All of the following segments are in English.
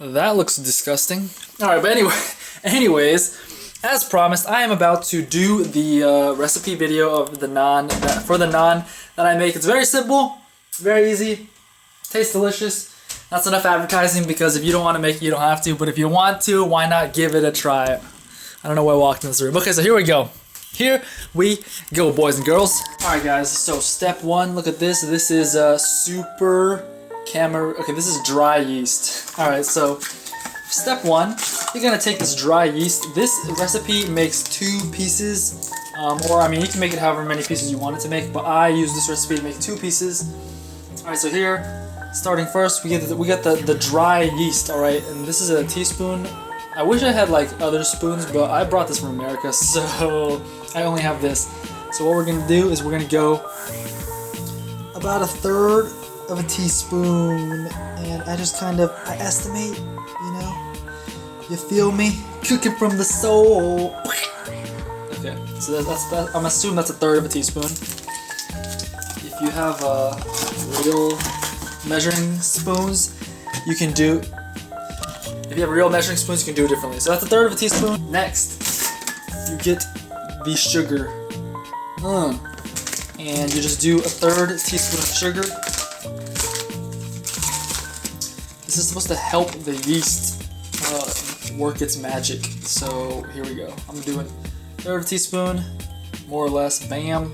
That looks disgusting. Alright, but anyways, as promised, I am about to do the recipe video of the naan, for the naan that I make. It's very simple, very easy, tastes delicious. That's enough advertising because if you don't want to make it, you don't have to. But if you want to, why not give it a try? I don't know why I walked in this room. Okay, so here we go. Here we go, boys and girls. Alright guys, so step one, look at this. This is okay, this is dry yeast. Alright, so step one, you're gonna take this dry yeast. This recipe makes 2 pieces, or I mean, you can make it however many pieces you want it to make, but I use this recipe to make 2 pieces. Alright, so here, starting first, we get the dry yeast, alright, and this is a teaspoon. I wish I had like other spoons, but I brought this from America, so I only have this. So what we're gonna do is we're gonna go about 1/3 of a teaspoon, and I just kind of, I estimate, you know, you feel me? Cooking from the soul. Okay, so that's I'm assuming that's 1/3 of a teaspoon. If you have real measuring spoons, you can do. If you have real measuring spoons, you can do it differently. So that's 1/3 of a teaspoon. Next, you get the sugar. And you just do 1/3 teaspoon of sugar. This is supposed to help the yeast work its magic. So here we go. I'm doing 1/3 teaspoon, more or less, bam.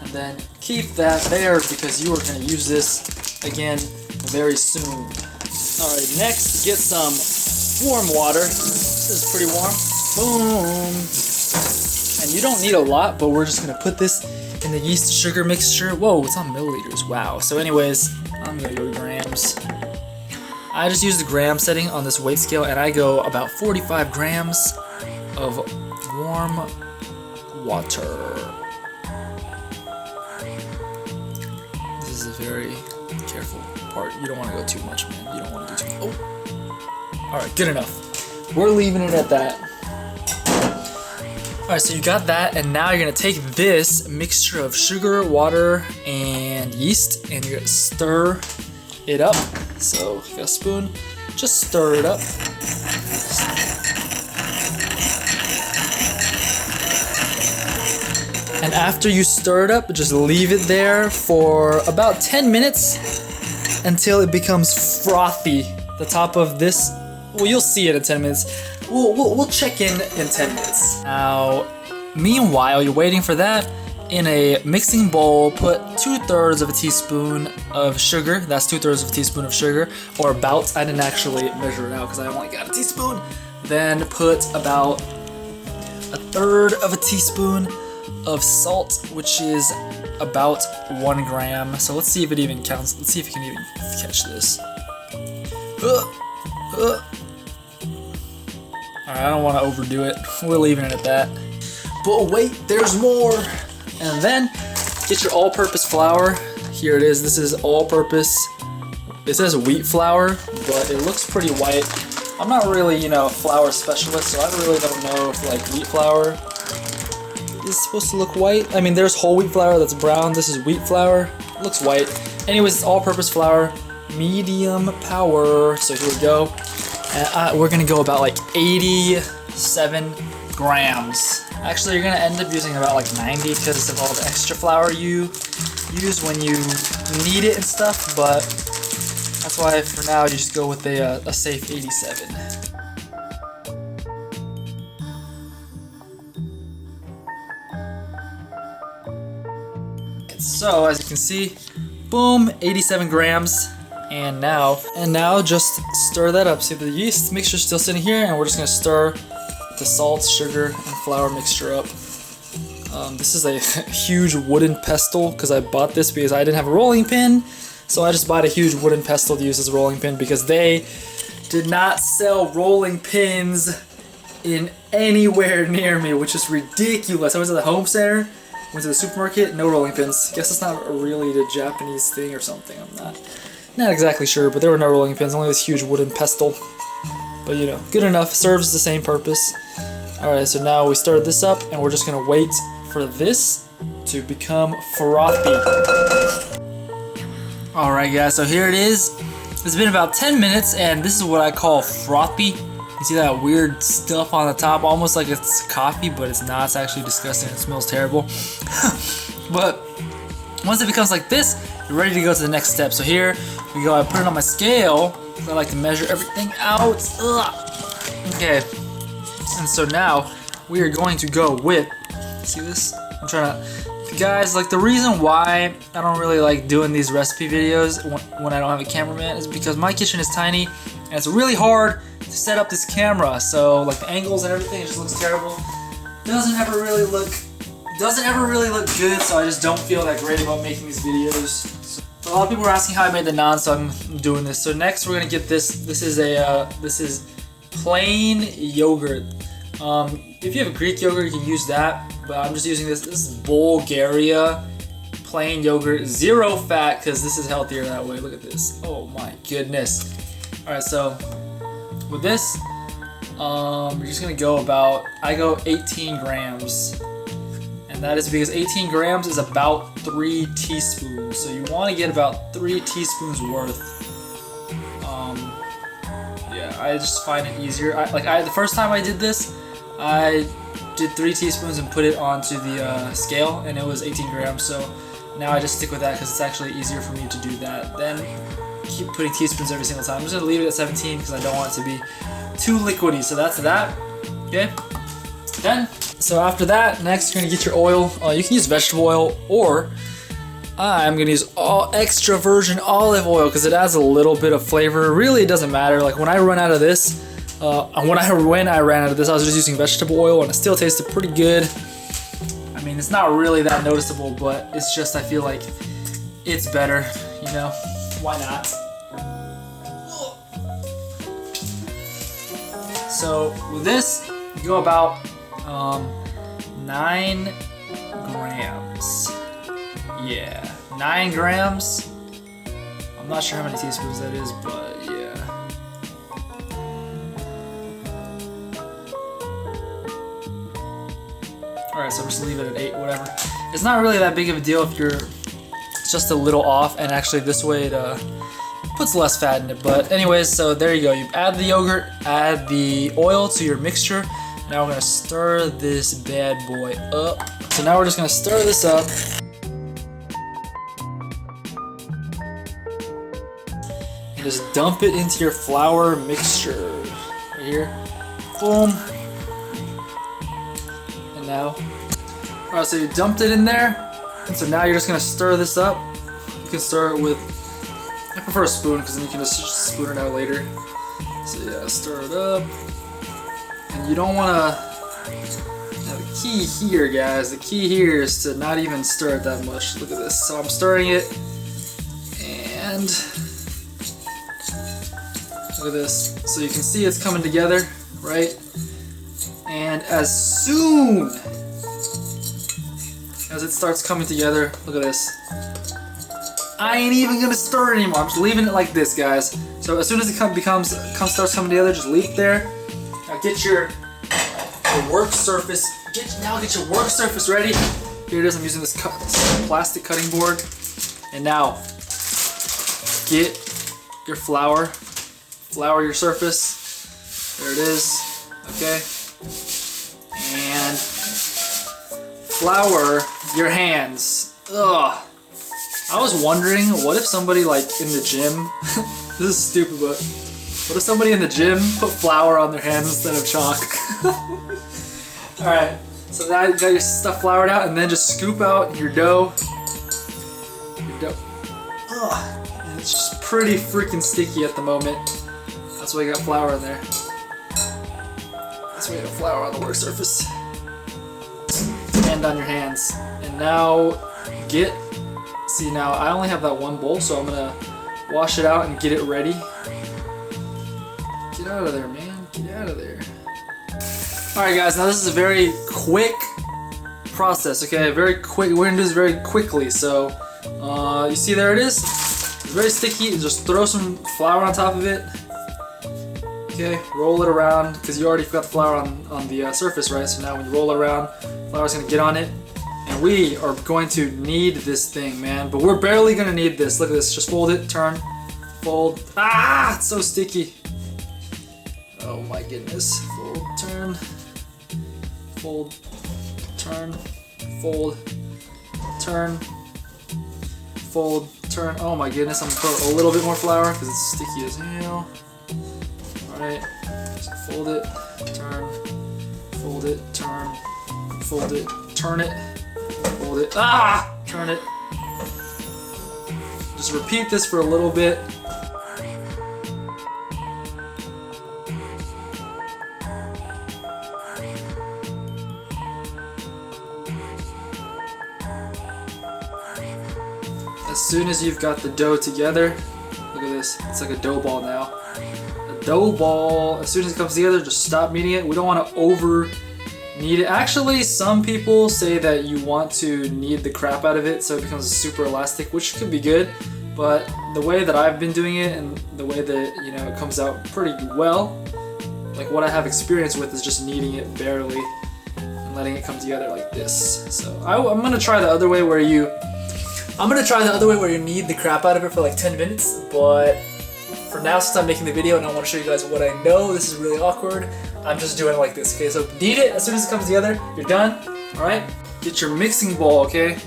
And then keep that there because you are going to use this again very soon. Alright, next, get some warm water. This is pretty warm. Boom! And you don't need a lot, but we're just going to put this in the yeast sugar mixture. Whoa, it's on milliliters. Wow. So anyways, I'm going to go to grams. I just use the gram setting on this weight scale, and I go about 45 grams of warm water. This is a very careful part. You don't want to go too much, man. You don't want to do too much. Oh. Alright, good enough. We're leaving it at that. Alright, so you got that, and now you're going to take this mixture of sugar, water, and yeast, and you're going to stir it up. So, if you got a spoon, just stir it up. And after you stir it up, just leave it there for about 10 minutes until it becomes frothy. The top of this, well, you'll see it in 10 minutes. We'll check in 10 minutes. Now, meanwhile, you're waiting for that. In a mixing bowl, put 2/3 of a teaspoon of sugar. That's 2/3 of a teaspoon of sugar, or about. I didn't actually measure it out because I only got a teaspoon. Then put about 1/3 of a teaspoon of salt, which is about 1 gram. So let's see if it even counts. Let's see if you can even catch this. Alright, I don't want to overdo it. We're leaving it at that. But wait, there's more! And then, get your all-purpose flour. Here it is. This is all-purpose. It says wheat flour, but it looks pretty white. I'm not really, you know, a flour specialist, so I really don't know if, like, wheat flour is supposed to look white. I mean, there's whole wheat flour that's brown. This is wheat flour. It looks white. Anyways, it's all-purpose flour. Medium power. So here we go. And we're gonna go about like 87 grams. Actually, you're gonna end up using about like 90 because of all the extra flour you use when you knead it and stuff, but that's why for now you just go with a safe 87. So as you can see, boom, 87 grams. And now just stir that up. See, the yeast mixture's still sitting here, and we're just gonna stir the salt, sugar, and flour mixture up. This is a huge wooden pestle because I bought this because I didn't have a rolling pin. So I just bought a huge wooden pestle to use as a rolling pin because they did not sell rolling pins in anywhere near me, which is ridiculous. I was at the home center, went to the supermarket, no rolling pins. Guess it's not really the Japanese thing or something. I'm not exactly sure, but there were no rolling pins, only this huge wooden pestle. But you know, good enough, serves the same purpose. Alright, so now we started this up, and we're just gonna wait for this to become frothy. Alright guys, so here it is. It's been about 10 minutes, and this is what I call frothy. You see that weird stuff on the top, almost like it's coffee, but it's not. It's actually disgusting. It smells terrible. But once it becomes like this, you're ready to go to the next step. So here we go. I put it on my scale. I like to measure everything out. Ugh. Okay. And so now we are going to go with. See this? I'm trying to. Guys, like the reason why I don't really like doing these recipe videos when I don't have a cameraman is because my kitchen is tiny and it's really hard to set up this camera. So like the angles and everything, it just looks terrible. Doesn't ever really look good. So I just don't feel that great about making these videos. So a lot of people were asking how I made the naan, so I'm doing this. So next we're gonna get this. This is plain yogurt. If you have Greek yogurt, you can use that. But I'm just using this. This is Bulgaria plain yogurt, 0 fat, because this is healthier that way. Look at this. Oh my goodness. All right, so with this, we're just gonna go about. I go 18 grams, and that is because 18 grams is about 3 teaspoons. So you want to get about 3 teaspoons worth. Yeah, I just find it easier. The first time I did this, I did 3 teaspoons and put it onto the scale, and it was 18 grams. So now I just stick with that because it's actually easier for me to do that than keep putting teaspoons every single time. I'm just gonna leave it at 17 because I don't want it to be too liquidy. So that's that. Okay. Then, so after that, next you're gonna get your oil. You can use vegetable oil, or I'm gonna use all extra virgin olive oil because it adds a little bit of flavor. Really, it doesn't matter. Like when I run out of this. When I ran out of this, I was just using vegetable oil, and it still tasted pretty good. I mean, it's not really that noticeable, but it's just I feel like it's better, you know? Why not? So with this, you go about 9 grams. Yeah, 9 grams. I'm not sure how many teaspoons that is, but yeah. Alright, so just leave it at 8, whatever. It's not really that big of a deal if you're just a little off, and actually this way it puts less fat in it. But anyways, so there you go. You add the yogurt, add the oil to your mixture. Now we're gonna stir this bad boy up. So now we're just gonna stir this up. And just dump it into your flour mixture. Right here. Boom. Now. Alright, so you dumped it in there, and so now you're just gonna stir this up. You can stir it with, I prefer a spoon because then you can just spoon it out later. So yeah, stir it up. And you don't wanna, now the key here, guys, the key here is to not even stir it that much. Look at this. So I'm stirring it, and look at this. So you can see it's coming together, right? And as soon as it starts coming together, look at this. I ain't even gonna stir it anymore. I'm just leaving it like this, guys. So as soon as it starts coming together, just leave it there. Now get your work surface. Get your work surface ready. Here it is. I'm using this plastic cutting board. And now get your flour. Flour your surface. There it is. Okay. And flour your hands. Ugh. I was wondering, what if somebody like in the gym, this is stupid, but what if somebody in the gym put flour on their hands instead of chalk? Alright, so now you got your stuff floured out, and then just scoop out your dough. Ugh. And it's just pretty freaking sticky at the moment. That's why you got flour in there. That's why you got flour on the work surface. And on your hands. And now see, now I only have that one bowl, so I'm gonna wash it out and get it ready. Get out of there, man. Get out of there. Alright guys, now this is a very quick process, okay? Very quick. We're gonna do this very quickly. So, you see there it is? It's very sticky. Just throw some flour on top of it. Okay, roll it around, because you already got the flour on the surface, right? So now when you roll it around, flour's gonna get on it. And we are going to knead this thing, man. But we're barely gonna knead this. Look at this. Just fold it, turn. fold. Ah, it's so sticky. Oh my goodness. Fold, turn, fold, turn, fold, turn, fold, turn. Oh my goodness, I'm gonna put a little bit more flour because it's sticky as hell. Alright, so fold it, turn, fold it, turn, fold it, turn it, fold it, ah! Turn it. Just repeat this for a little bit. As soon as you've got the dough together, look at this, it's like a dough ball now. A dough ball, as soon as it comes together, just stop kneading it. We don't want to over knead it. Actually, some people say that you want to knead the crap out of it so it becomes super elastic, which could be good, but the way that I've been doing it and the way that, you know, it comes out pretty well, like what I have experience with is just kneading it barely and letting it come together like this. So I'm gonna try the other way where you knead the crap out of it for like 10 minutes, but for now, since I'm making the video and I want to show you guys what I know, this is really awkward, I'm just doing it like this, okay? So knead it, as soon as it comes together, you're done, alright? Get your mixing bowl, okay?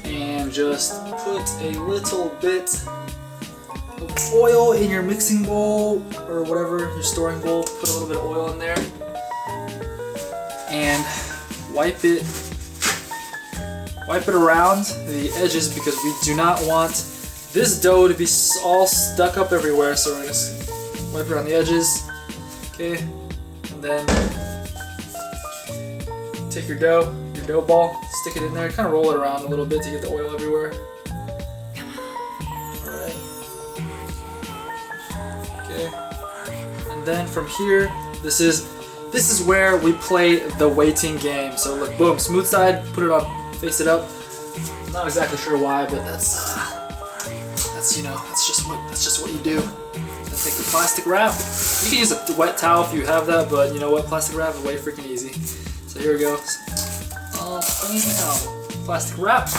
And just put a little bit of oil in your mixing bowl, or whatever, your storing bowl, put a little bit of oil in there, and wipe it around the edges because we do not want this dough to be all stuck up everywhere, so we're just wipe it around the edges, okay? And then take your dough ball, stick it in there, kind of roll it around a little bit to get the oil everywhere. Alright. Okay. And then from here, this is where we play the waiting game. So look, boom, smooth side, put it on, face it up. I'm not exactly sure why, but that's you know, that's just what you do. Then take the plastic wrap. You can use a wet towel if you have that, but you know what? Plastic wrap is way freaking easy. So here we go. Plastic wrap,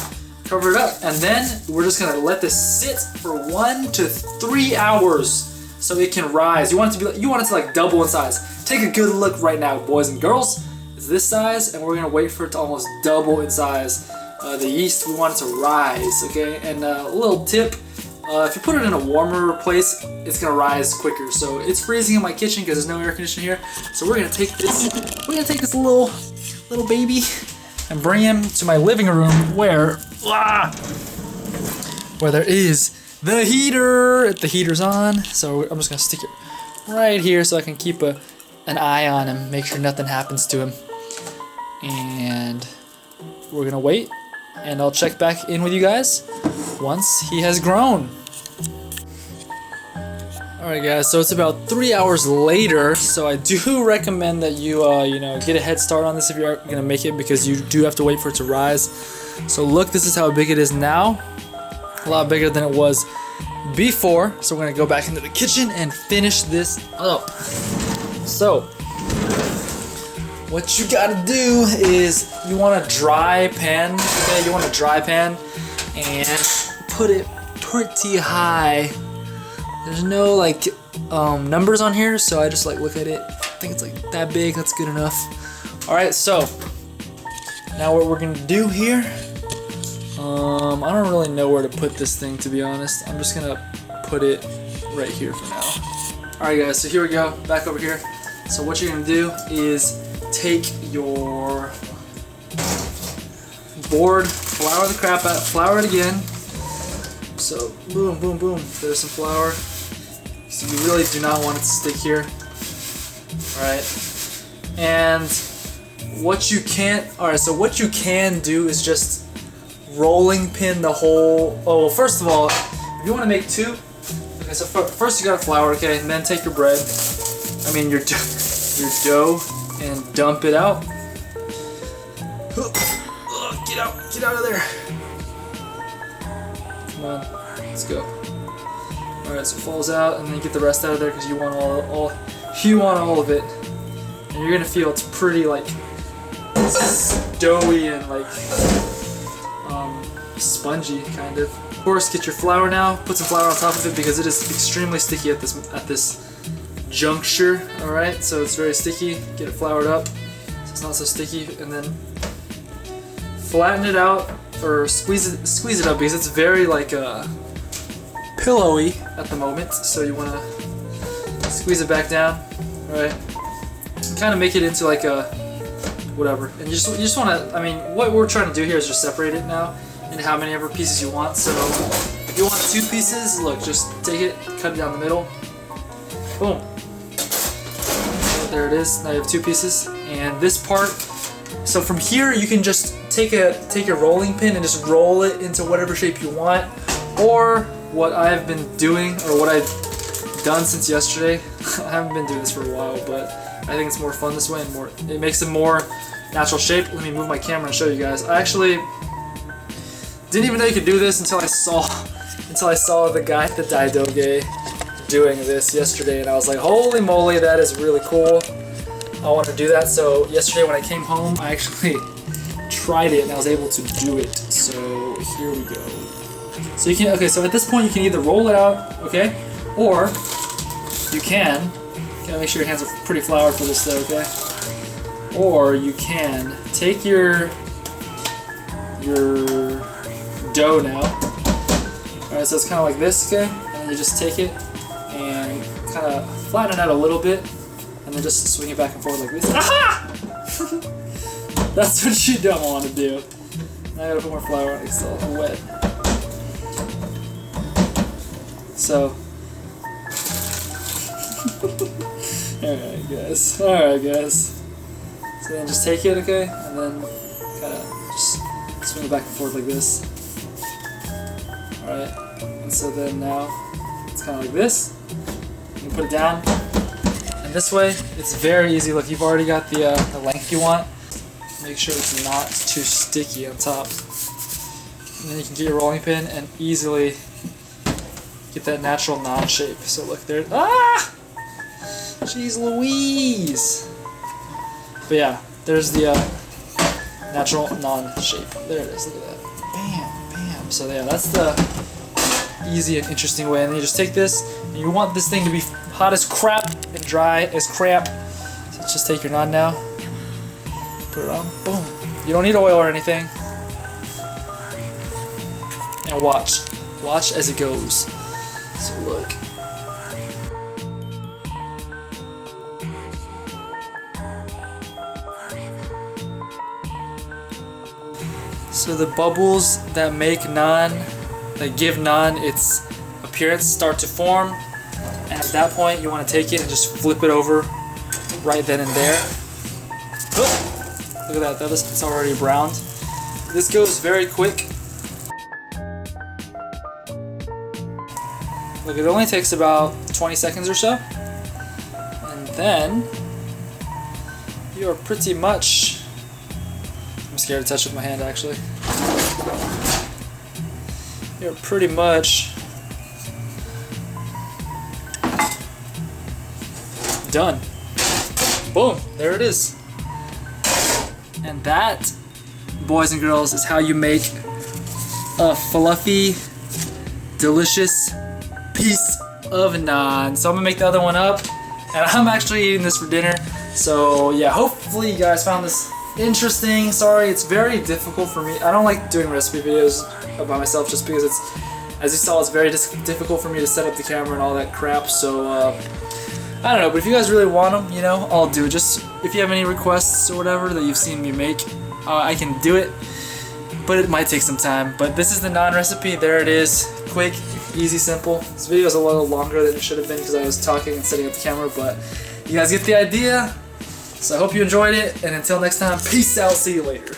cover it up, and then we're just gonna let this sit for 1 to 3 hours so it can rise. You want it to like double in size. Take a good look right now, boys and girls. It's this size, and we're gonna wait for it to almost double in size. The yeast, we want it to rise, okay? And a little tip. If you put it in a warmer place, it's gonna rise quicker. So it's freezing in my kitchen because there's no air conditioning here. So we're gonna take this little baby and bring him to my living room where there is the heater. The heater's on, so I'm just gonna stick it right here so I can keep an eye on him, make sure nothing happens to him. And we're gonna wait, and I'll check back in with you guys once he has grown. Alright guys, so it's about 3 hours later, so I do recommend that you you know, get a head start on this if you're gonna make it, because you do have to wait for it to rise. So look, this is how big it is now. A lot bigger than it was before. So we're gonna go back into the kitchen and finish this up. So what you gotta do is you want a dry pan, okay? You want a dry pan and put it pretty high. There's no like numbers on here, so I just like look at it. I think it's like that big, that's good enough. Alright, so now what we're gonna do here, I don't really know where to put this thing, to be honest. I'm just gonna put it right here for now. Alright guys, so here we go, back over here. So what you're gonna do is take your board, flour the crap out, flour it again. So boom, boom, boom, there's some flour. So you really do not want it to stick here. Alright. And what you can do is just rolling pin the whole, oh, first of all, if you want to make two, okay, so first you gotta flour, okay, and then take your bread, your dough, and dump it out. Get out of there. Come on, let's go. Alright, so it falls out, and then get the rest out of there because you want all of it. And you're gonna feel it's pretty like doughy and like spongy, kind of. Of course, get your flour now. Put some flour on top of it because it is extremely sticky at this juncture. All right, so it's very sticky. Get it floured up so it's not so sticky, and then flatten it out or squeeze it up because it's very like pillowy at the moment. So you want to squeeze it back down, all right? And kind of make it into like a whatever. And you just want to. I mean, what we're trying to do here is just separate it now into how many ever pieces you want. So if you want 2 pieces, look, just take it, cut it down the middle. Boom. There it is. Now you have 2 pieces, and this part. So from here, you can just take a rolling pin and just roll it into whatever shape you want. Or what I've been doing, or what I've done since yesterday. I haven't been doing this for a while, but I think it's more fun this way, and it makes a more natural shape. Let me move my camera and show you guys. I actually didn't even know you could do this until I saw the guy at the Daidoge doing this yesterday, and I was like, holy moly, that is really cool. I want to do that. So yesterday when I came home, I actually tried it and I was able to do it. So here we go. So you can, okay, so at this point you can either roll it out, okay, or you can, gotta make sure your hands are pretty floured for this though, okay? Or you can take your dough now. Alright, so it's kind of like this, okay? And then you just take it and kind of flatten it out a little bit, and then just swing it back and forth like this. Aha! That's what you don't want to do. Now I gotta put more flour on it, it's still wet. So, alright guys. So then just take it, okay, and then kind of just swing it back and forth like this. Alright, and so then now it's kind of like this. You can put it down, and this way it's very easy. Look, you've already got the length you want. Make sure it's not too sticky on top. And then you can get your rolling pin and easily get that natural naan shape. So look there. Ah! Jeez Louise! But yeah, there's the natural naan shape. There it is. Look at that. Bam, bam. So yeah, that's the easy and interesting way. And then you just take this, and you want this thing to be hot as crap and dry as crap. So just take your naan now. Put it on. Boom. You don't need oil or anything. And watch. Watch as it goes. So look. So the bubbles that make naan, that give naan its appearance, start to form. And at that point, you want to take it and just flip it over right then and there. Oh, look at that, it's already browned. This goes very quick. Look, it only takes about 20 seconds or so. And then you're pretty much, I'm scared to touch it with my hand actually. You're pretty much done. Boom, there it is. And that, boys and girls, is how you make a fluffy, delicious piece of naan. So I'm gonna make the other one up, and I'm actually eating this for dinner. So yeah, hopefully you guys found this interesting. Sorry, it's very difficult for me. I don't like doing recipe videos by myself just because it's, as you saw, it's very difficult for me to set up the camera and all that crap. So I don't know, but if you guys really want them, you know, I'll do it. Just if you have any requests or whatever that you've seen me make, I can do it, but it might take some time. But this is the naan recipe. There it is. Quick, easy, simple. This video is a little longer than it should have been because I was talking and setting up the camera, but you guys get the idea. So I hope you enjoyed it, and until next time, peace out, see you later.